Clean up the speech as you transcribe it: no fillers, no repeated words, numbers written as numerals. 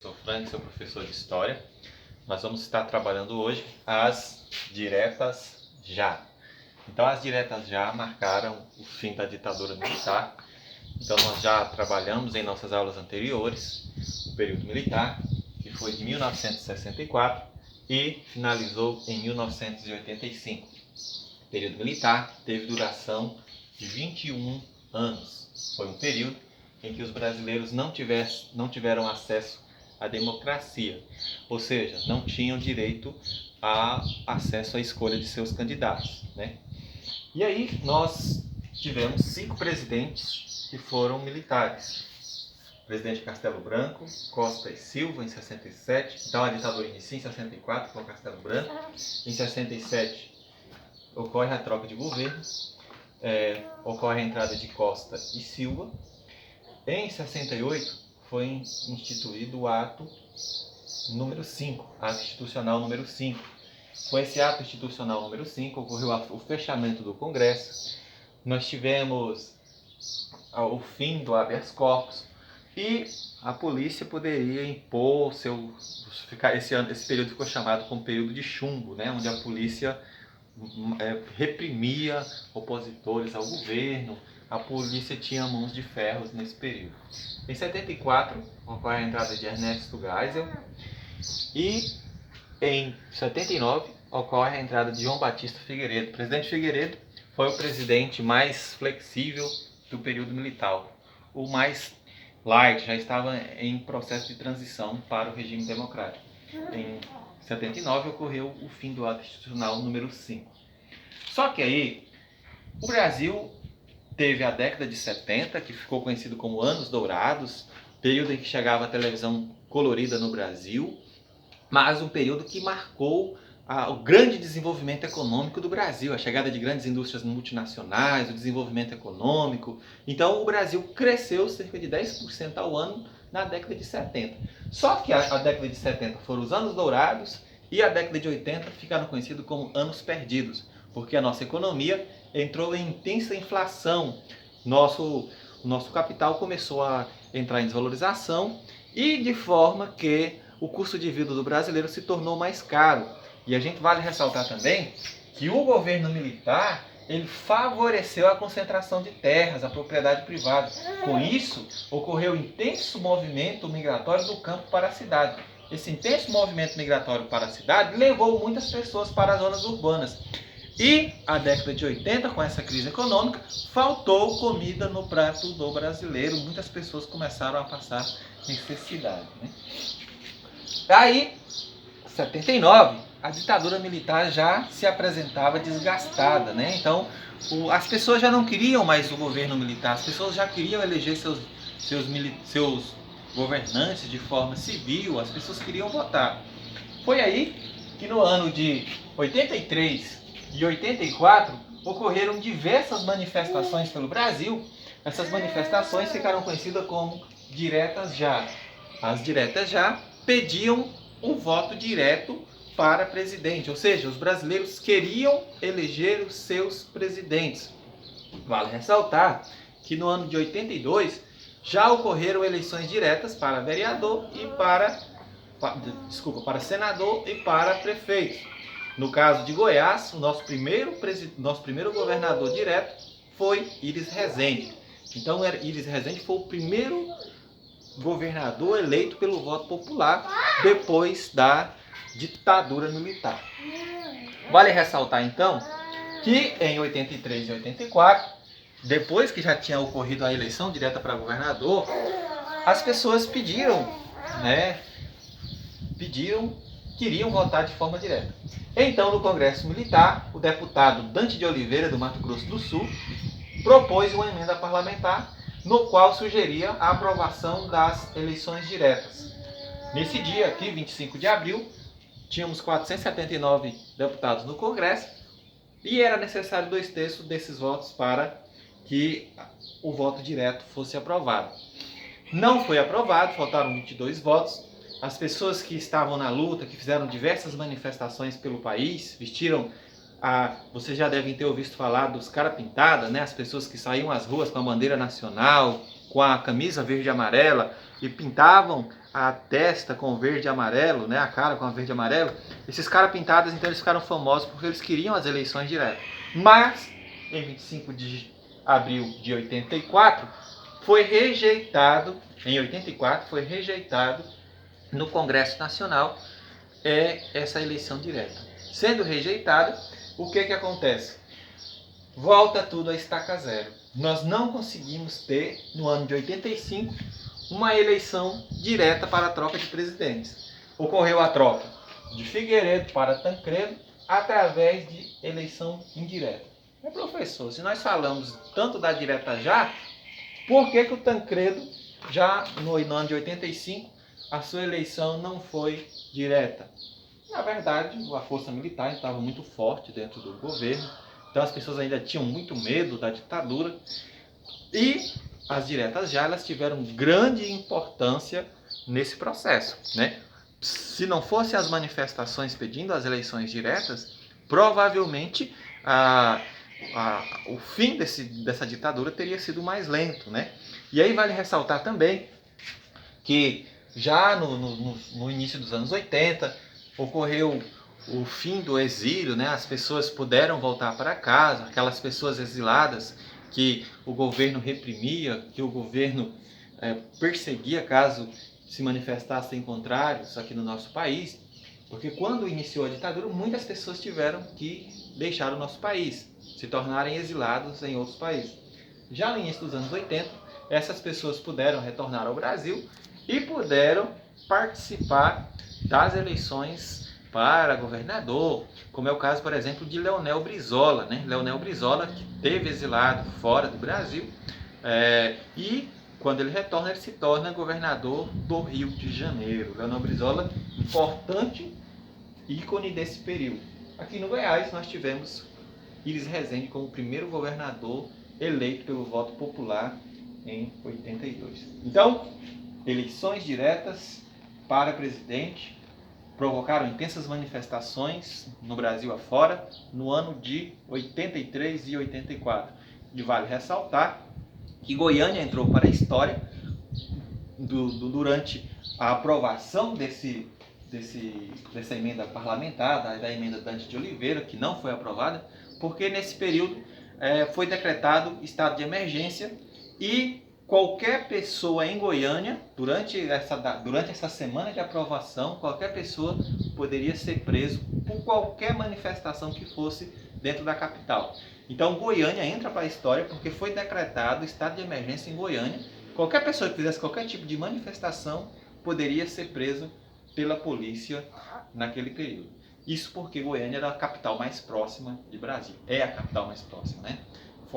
Sou Frank, sou professor de História. Nós vamos estar trabalhando hoje as diretas já. Então, as diretas já marcaram o fim da ditadura militar. Então, nós já trabalhamos em nossas aulas anteriores o período militar, que foi de 1964 e finalizou em 1985. O período militar teve duração de 21 anos. Foi um período em que os brasileiros não tiveram acesso à democracia, ou seja, não tinham direito a acesso à escolha de seus candidatos, né? E aí nós tivemos 5 presidentes que foram militares. O presidente Castelo Branco, Costa e Silva em 67, então a ditadura inicia em 64 com Castelo Branco. Em 67 ocorre a troca de governo, ocorre a entrada de Costa e Silva. Em 68 foi instituído o ato número 5, ato institucional número 5. Com esse ato institucional número 5 ocorreu o fechamento do Congresso, nós tivemos o fim do habeas corpus e a polícia poderia impor esse período ficou chamado como período de chumbo, né, onde a polícia reprimia opositores ao governo. A polícia tinha mãos de ferro nesse período. Em 74 ocorre a entrada de Ernesto Geisel e em 79 ocorre a entrada de João Batista Figueiredo. O presidente Figueiredo foi o presidente mais flexível do período militar, o mais light, já estava em processo de transição para o regime democrático. Em 79 ocorreu o fim do ato institucional número 5. Só que aí o Brasil teve a década de 70, que ficou conhecido como Anos Dourados, período em que chegava a televisão colorida no Brasil, mas um período que marcou o grande desenvolvimento econômico do Brasil, a chegada de grandes indústrias multinacionais, o desenvolvimento econômico. Então o Brasil cresceu cerca de 10% ao ano na década de 70. Só que a década de 70 foram os Anos Dourados e a década de 80 ficaram conhecidos como Anos Perdidos, porque a nossa economia entrou em intensa inflação, o nosso capital começou a entrar em desvalorização e de forma que o custo de vida do brasileiro se tornou mais caro. E a gente vale ressaltar também que o governo militar ele favoreceu a concentração de terras, a propriedade privada. Com isso, ocorreu intenso movimento migratório do campo para a cidade. Esse intenso movimento migratório para a cidade levou muitas pessoas para as zonas urbanas. E a década de 80, com essa crise econômica, faltou comida no prato do brasileiro. Muitas pessoas começaram a passar necessidade, né? Aí, 79, a ditadura militar já se apresentava desgastada, né? Então, as pessoas já não queriam mais o governo militar, as pessoas já queriam eleger seus governantes de forma civil, as pessoas queriam votar. Foi aí que no ano de 83 e 84 ocorreram diversas manifestações pelo Brasil. Essas manifestações ficaram conhecidas como diretas já. As diretas já pediam um voto direto para presidente, ou seja, os brasileiros queriam eleger os seus presidentes. Vale ressaltar que no ano de 82 já ocorreram eleições diretas para vereador e para senador e para prefeito. No caso de Goiás, o nosso primeiro governador direto foi Iris Rezende. Então, Iris Rezende foi o primeiro governador eleito pelo voto popular depois da ditadura militar. Vale ressaltar, então, que em 83 e 84, depois que já tinha ocorrido a eleição direta para governador, as pessoas queriam votar de forma direta. Então, no Congresso Militar, o deputado Dante de Oliveira, do Mato Grosso do Sul, propôs uma emenda parlamentar no qual sugeria a aprovação das eleições diretas. Nesse dia aqui, 25 de abril, tínhamos 479 deputados no Congresso e era necessário 2/3 desses votos para que o voto direto fosse aprovado. Não foi aprovado, faltaram 22 votos. As pessoas que estavam na luta, que fizeram diversas manifestações pelo país, vocês já devem ter ouvido falar dos cara pintada, né? As pessoas que saíam às ruas com a bandeira nacional, com a camisa verde e amarela e pintavam a testa com verde e amarelo, né, a cara com verde e amarelo, esses caras pintados, então eles ficaram famosos porque eles queriam as eleições diretas. Mas, em 25 de abril de 84, foi rejeitado, em 84, foi rejeitado no Congresso Nacional essa eleição direta. Sendo rejeitada, o que acontece? Volta tudo a estaca zero. Nós não conseguimos ter, no ano de 85, uma eleição direta para a troca de presidentes. Ocorreu a troca de Figueiredo para Tancredo através de eleição indireta. Mas, professor, se nós falamos tanto da direta já, por que o Tancredo, já no ano de 85, a sua eleição não foi direta? Na verdade, a força militar estava muito forte dentro do governo, então as pessoas ainda tinham muito medo da ditadura, e as diretas já elas tiveram grande importância nesse processo, né? Se não fossem as manifestações pedindo as eleições diretas, provavelmente o fim dessa ditadura teria sido mais lento, né? E aí vale ressaltar também que já no início dos anos 80 ocorreu o fim do exílio, né? As pessoas puderam voltar para casa, aquelas pessoas exiladas que o governo reprimia, que o governo perseguia caso se manifestassem contrários aqui no nosso país, porque quando iniciou a ditadura, muitas pessoas tiveram que deixar o nosso país, se tornarem exilados em outros países. Já no início dos anos 80, essas pessoas puderam retornar ao Brasil e puderam participar das eleições para governador, como é o caso, por exemplo, de Leonel Brizola, né? Leonel Brizola, que esteve exilado fora do Brasil, e quando ele retorna, ele se torna governador do Rio de Janeiro. Leonel Brizola, importante ícone desse período. Aqui no Goiás, nós tivemos Iris Rezende como o primeiro governador eleito pelo voto popular em 82. Então, eleições diretas para presidente provocaram intensas manifestações no Brasil afora no ano de 83 e 84. E vale ressaltar que Goiânia entrou para a história durante a aprovação dessa emenda parlamentar, da emenda Dante de Oliveira, que não foi aprovada, porque nesse período foi decretado estado de emergência e qualquer pessoa em Goiânia, durante essa semana de aprovação, qualquer pessoa poderia ser preso por qualquer manifestação que fosse dentro da capital. Então Goiânia entra para a história porque foi decretado estado de emergência em Goiânia. Qualquer pessoa que fizesse qualquer tipo de manifestação poderia ser preso pela polícia naquele período. Isso porque Goiânia era a capital mais próxima de Brasília. É a capital mais próxima, né?